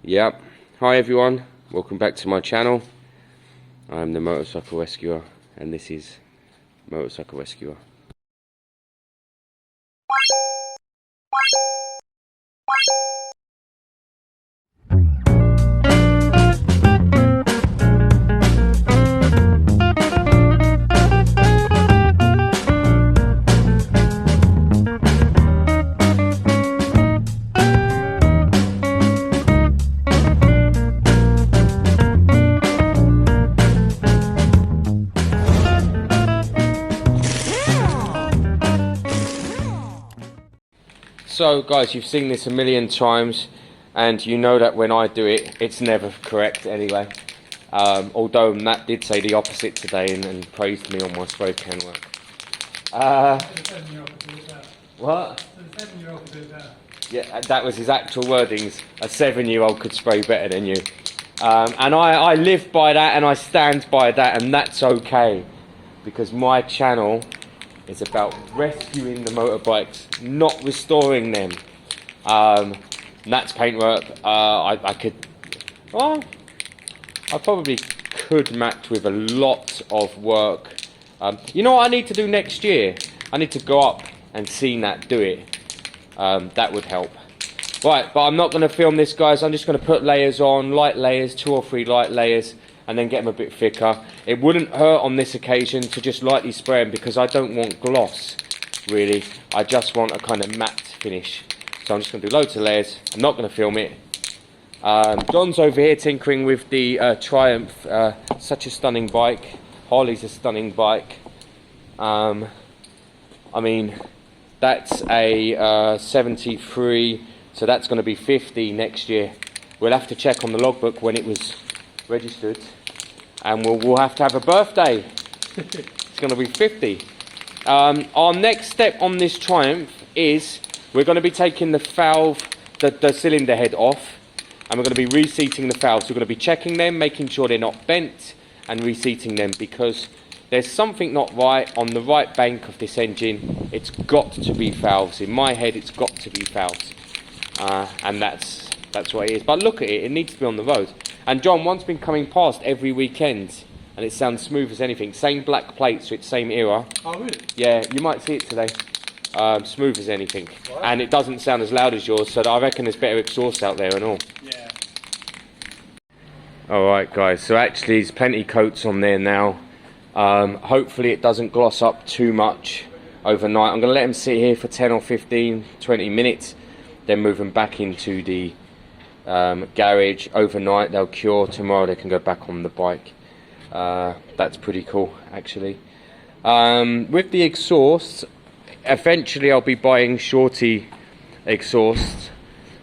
Yep. Hi everyone, welcome back to my channel. I'm the Motorcycle Rescuer and this is Motorcycle Rescuer. So guys, you've seen this a million times and you know that when I do it, it's never correct anyway. Although Matt did say the opposite today and praised me on my spray can work. What? Yeah, that was his actual wordings. A 7-year-old could spray better than you. And I live by that and I stand by that, and that's okay. Because my channel is about rescuing the motorbikes, not restoring them. That's paintwork. I probably could match with a lot of work. You know what I need to do next year? I need to go up and see Nat do it. That would help. Right, but I'm not going to film this, guys. I'm just going to put layers on, light layers, 2 or 3 light layers, and then get them a bit thicker. It wouldn't hurt on this occasion to just lightly spray them because I don't want gloss, really. I just want a kind of matte finish. So I'm just going to do loads of layers. I'm not going to film it. John's over here tinkering with the Triumph. Such a stunning bike. Harley's a stunning bike. I mean, that's a 73, so that's going to be 50 next year. We'll have to check on the logbook when it was registered, and we'll have to have a birthday. It's going to be 50. Our next step on this Triumph is we're going to be taking the valve, the cylinder head off, and we're going to be reseating the valves. We're going to be checking them, making sure they're not bent, and reseating them because there's something not right on the right bank of this engine. It's got to be valves. In my head, it's got to be valves, and that's what it is. But look at it; it needs to be on the road. And John, one's been coming past every weekend, and it sounds smooth as anything. Same black plate, so it's same era. Oh, really? Yeah, you might see it today. Smooth as anything. What? And it doesn't sound as loud as yours, so I reckon there's better exhaust out there and all. Yeah. Alright guys, so actually there's plenty coats on there now. Hopefully it doesn't gloss up too much overnight. I'm going to let them sit here for 10 or 15, 20 minutes, then move them back into the garage overnight. They'll cure. Tomorrow they can go back on the bike. That's pretty cool actually. With the exhaust, eventually I'll be buying Shorty exhaust,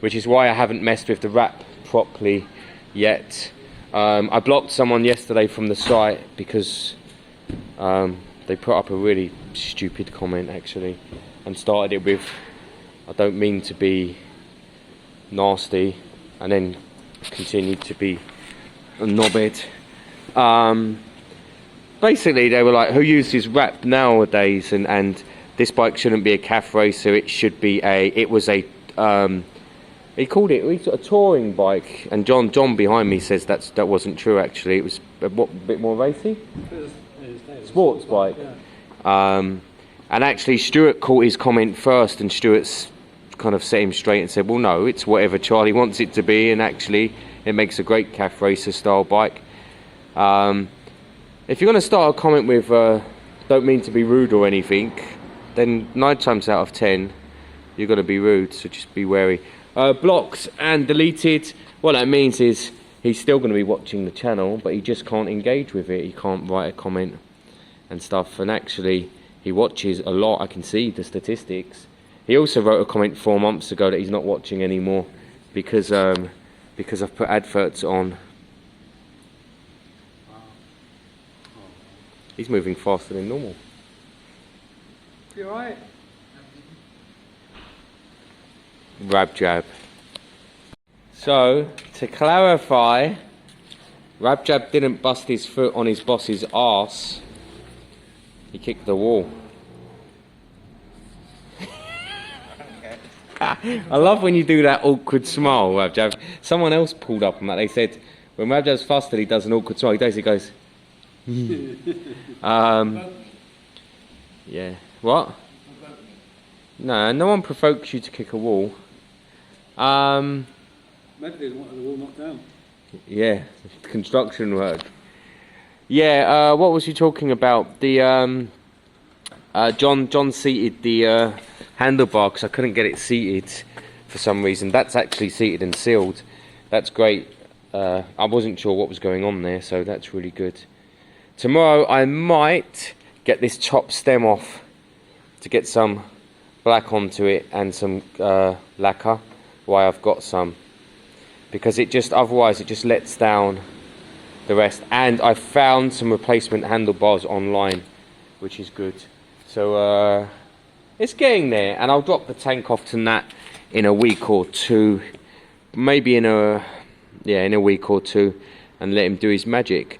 which is why I haven't messed with the wrap properly yet. I blocked someone yesterday from the site because they put up a really stupid comment actually, and started it with "I don't mean to be nasty," and then continued to be a knobhead. Basically they were like, who uses wrap nowadays, and this bike shouldn't be a CAF racer, it should be he called it a touring bike, and John behind me says that wasn't true actually. It was a bit more racy, sports bike. Yeah. And actually Stuart caught his comment first, and Stuart's kind of set him straight and said, well no, it's whatever Charlie wants it to be, and actually it makes a great CAF racer style bike. If you're going to start a comment with don't mean to be rude or anything, then 9 times out of 10 you're going to be rude, so just be wary. Blocked and deleted, what that means is he's still going to be watching the channel, but he just can't engage with it. He can't write a comment and stuff, and actually he watches a lot. I can see the statistics. He also wrote a comment 4 months ago that he's not watching anymore because I've put adverts on. He's moving faster than normal. You alright? Rab jab. So, to clarify, Rab jab didn't bust his foot on his boss's arse. He kicked the wall. I love when you do that awkward smile, Rabjav. Someone else pulled up on that. They said when Rabjav's flustered, he does an awkward smile. He goes. Yeah. What? No, no one provokes you to kick a wall. Maybe they want the wall knocked down. Yeah, construction work. Yeah. What was you talking about? The John seated the handlebar because I couldn't get it seated for some reason. That's actually seated and sealed. That's great. I wasn't sure what was going on there, so that's really good. Tomorrow I might get this top stem off to get some black onto it and some lacquer. Why I've got some, because otherwise it just lets down the rest. And I found some replacement handlebars online, which is good. So it's getting there, and I'll drop the tank off to Nat in a week or two, maybe in a week or two, and let him do his magic.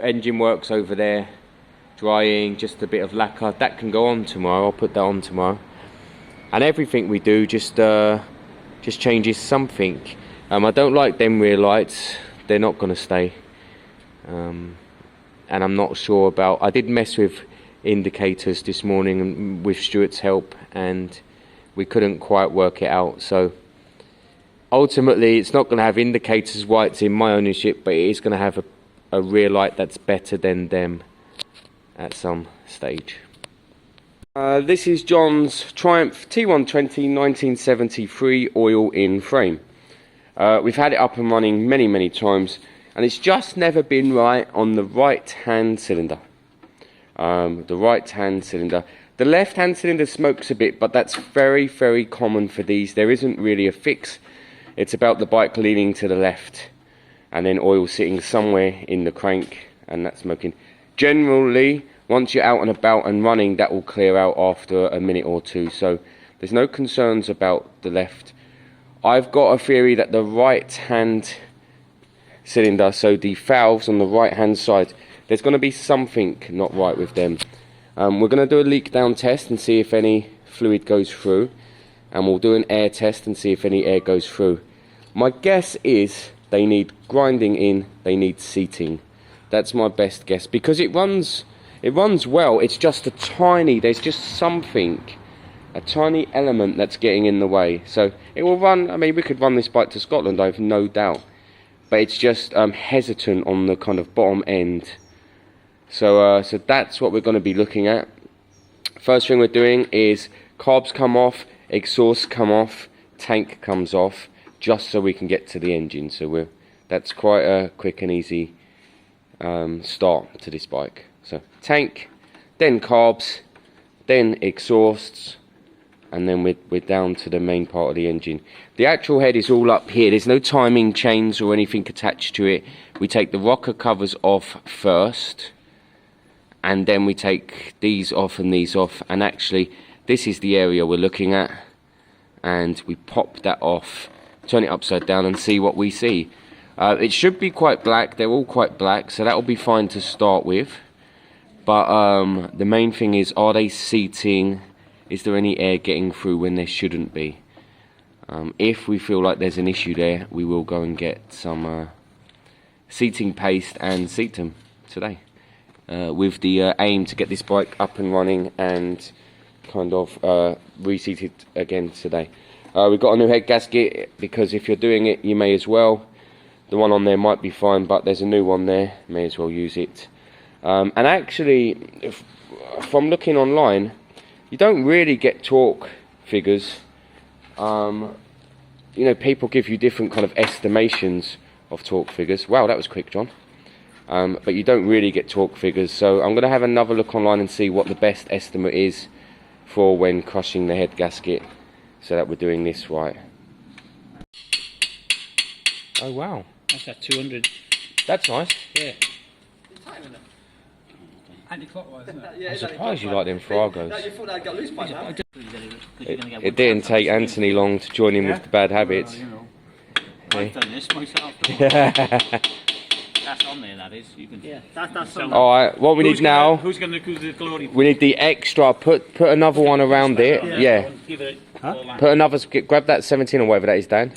Engine works over there, drying, just a bit of lacquer. That can go on tomorrow. I'll put that on tomorrow. And everything we do just changes something. I don't like them rear lights. They're not going to stay. And I'm not sure about... I did mess with indicators this morning with Stuart's help, and we couldn't quite work it out. So ultimately, it's not going to have indicators while it's in my ownership, but it is going to have a rear light that's better than them at some stage. This is John's Triumph T120 1973 oil in frame. We've had it up and running many times, and it's just never been right on the right hand cylinder. The right hand cylinder. The left hand cylinder smokes a bit, but that's very common for these. There isn't really a fix. It's about the bike leaning to the left and then oil sitting somewhere in the crank and that smoking. Generally, once you're out and about and running, that will clear out after a minute or two, so there's no concerns about the left. I've got a theory that the right hand cylinder, so the valves on the right hand side, there's going to be something not right with them. We're going to do a leak down test and see if any fluid goes through, and we'll do an air test and see if any air goes through. My guess is they need grinding in, they need seating. That's my best guess, because it runs well. It's just there's just something, a tiny element that's getting in the way. So it will run. I mean, we could run this bike to Scotland, I've no doubt, but it's just hesitant on the kind of bottom end. So that's what we're going to be looking at. First thing we're doing is carbs come off, exhaust come off, tank comes off, just so we can get to the engine. So that's quite a quick and easy start to this bike. So tank, then carbs, then exhausts, and then we're down to the main part of the engine. The actual head is all up here. There's no timing chains or anything attached to it. We take the rocker covers off first, and then we take these off and these off, and actually this is the area we're looking at, and we pop that off, turn it upside down and see what we see. It should be quite black. They're all quite black, so that will be fine to start with. But the main thing is, are they seating? Is there any air getting through when there shouldn't be? If we feel like there's an issue there, we will go and get some seating paste and seat them today, with the aim to get this bike up and running and kind of reseated again today. We've got a new head gasket, because if you're doing it, you may as well. The one on there might be fine, but there's a new one there, may as well use it. And actually, from looking online, you don't really get torque figures. You know, people give you different kind of estimations of torque figures. Wow, that was quick, John. But you don't really get torque figures, so I'm going to have another look online and see what the best estimate is for when crushing the head gasket, so that we're doing this right. Oh wow, That's at 200. that's nice. Yeah. Anti-clockwise, isn't it? I'm surprised you like them Fragos. You thought they'd got loose by now. It didn't take Anthony long to join in with the bad habits. I've done this myself. That's on there, that is. You can. Yeah, that's on. All right. What we need now? Who's going to do the glory? We need the extra. Put another one around it. Yeah. Give it. Put another. Grab that 17 or whatever that is, Dan.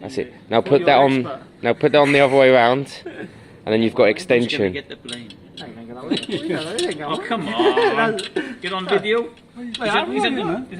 That's it. Now put that on. Now put that on the other way around, and then you've got Who's going to extension. get the blame? Oh, come on. Get on video. He's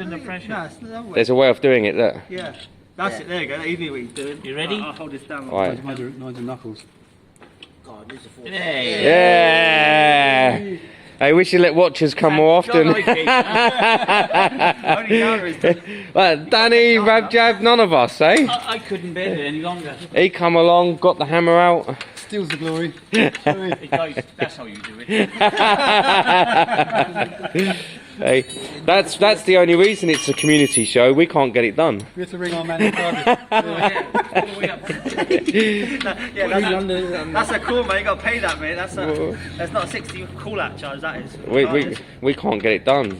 under pressure. There's a way of doing it. Look. Yeah. That's it, there you go. Easy what he's doing. You ready? I'll hold this down. Right. Mine's are knuckles. Hey. Yeah. Hey, we should let watchers come more often. Only Yara is doing. Like Danny, Rab Jab, none of us, eh? I couldn't bear it any longer. He come along, got the hammer out. Steals the glory. Hey, guys, that's how you do it. Hey, that's the only reason it's a community show. We can't get it done. We have to ring our man in Cardiff. That's a call, mate. You got to pay that, mate. That's not a 60 call-out charge. That is. We can't get it done.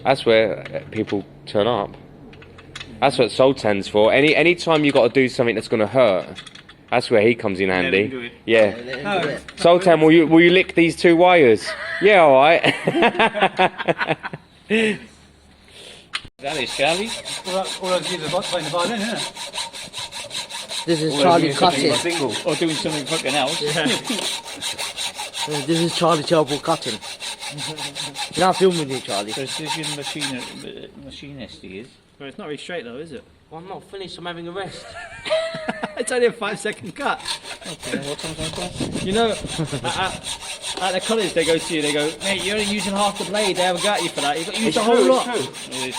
That's where people turn up. That's what Sultan's for. Any time you got to do something that's going to hurt, that's where he comes in handy. Do it. Yeah. Sultan, will you lick these 2 wires? Yeah, all right. That is Charlie. All I do is playing the violin, isn't it? This is Charlie cutting. Or doing something fucking else. This is Charlie Terrible cutting. You're not filming you, Charlie. Precision machinist he is. Well, it's not really straight though, is it? Well, I'm not finished. I'm having a rest. It's only a 5-second cut. Okay, what time's my class? You know, at the college they go to you, they go, mate, you're only using half the blade, they haven't got you for that, you've got to use the whole lot.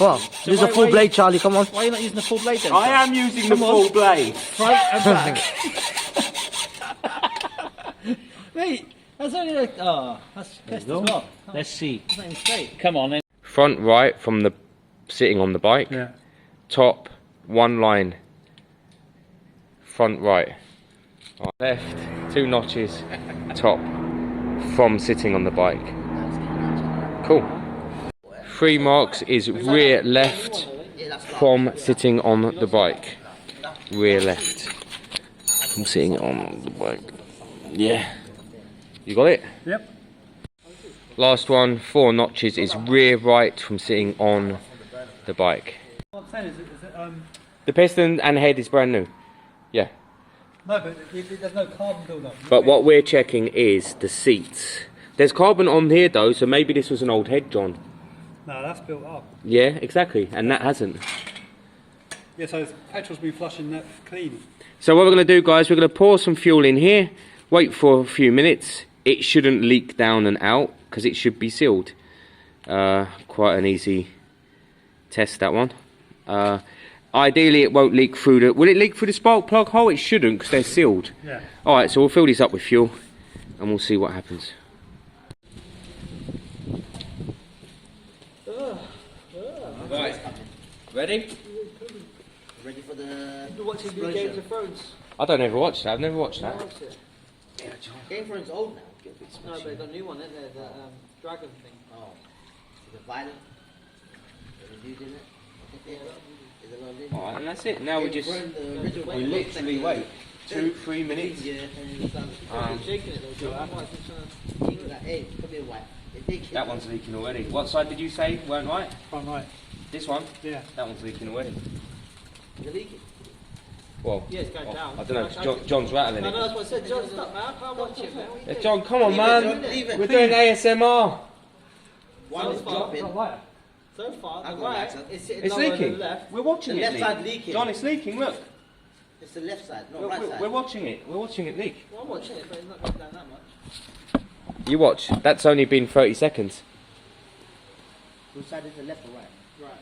Well, this is a full blade, Charlie. Come on. Why are you not using the full blade then? I am using the full blade. Front and back. Mate, that's only like, that's pissed as well. Let's see. It's not even straight. Come on then. Front right from the sitting on the bike. Yeah. Top 1 line. Front right. Left 2 notches. Top from sitting on the bike. Cool. 3 marks is rear left from sitting on the bike. Rear left from sitting on the bike. Yeah. You got it? Yep. Last one, 4 notches is rear right from sitting on the bike. What I'm saying is The piston and head is brand new. Yeah. no, but there's no carbon build-up. But what we're checking is the seats. There's carbon on here though, so maybe this was an old head, John. No, that's built up. Yeah, exactly, and that hasn't. Yeah, so petrol's been flushing that clean. So what we're going to do, guys, we're going to pour some fuel in here, wait for a few minutes. It shouldn't leak down and out, because it should be sealed. Quite an easy test, that one. Ideally, it won't leak through the... Will it leak through the spark plug hole? It shouldn't, because they're sealed. Yeah. Alright, so we'll fill these up with fuel, and we'll see what happens. Right, ready? Ready for the... You're watching Games of Thrones. I don't ever watch that, I've never watched that. Game of Thrones old now. No, but the new one, isn't there? The dragon thing. Oh. Is it violent? Is it dude in it? Is it a lot in it? Alright, and that's it. Now we just... We literally wait 2-3 minutes. Yeah, Shaking it though, hey, come here, white. That one's leaking already. What side did you say weren't right? Front right. This one? Yeah. That one's leaking already. Is it leaking? Well, Yeah, it's going down. I don't know, John's rattling No, no, it. that's what I said. John, stop, man. I can't watch it, man. Yeah, John, come on, man. Leave it. We're doing ASMR. One is dropping. So far, I've the got right, lighter. it's sitting It's lower than leaking. the left. We're watching The it left leak. side leaking. John, it's leaking, look. It's the left side, not right side. We're watching it. We're watching it leak. Well, I'm watching it, but it's not going down that much. You watch. That's only been 30 seconds. Which side is the left or right? Right.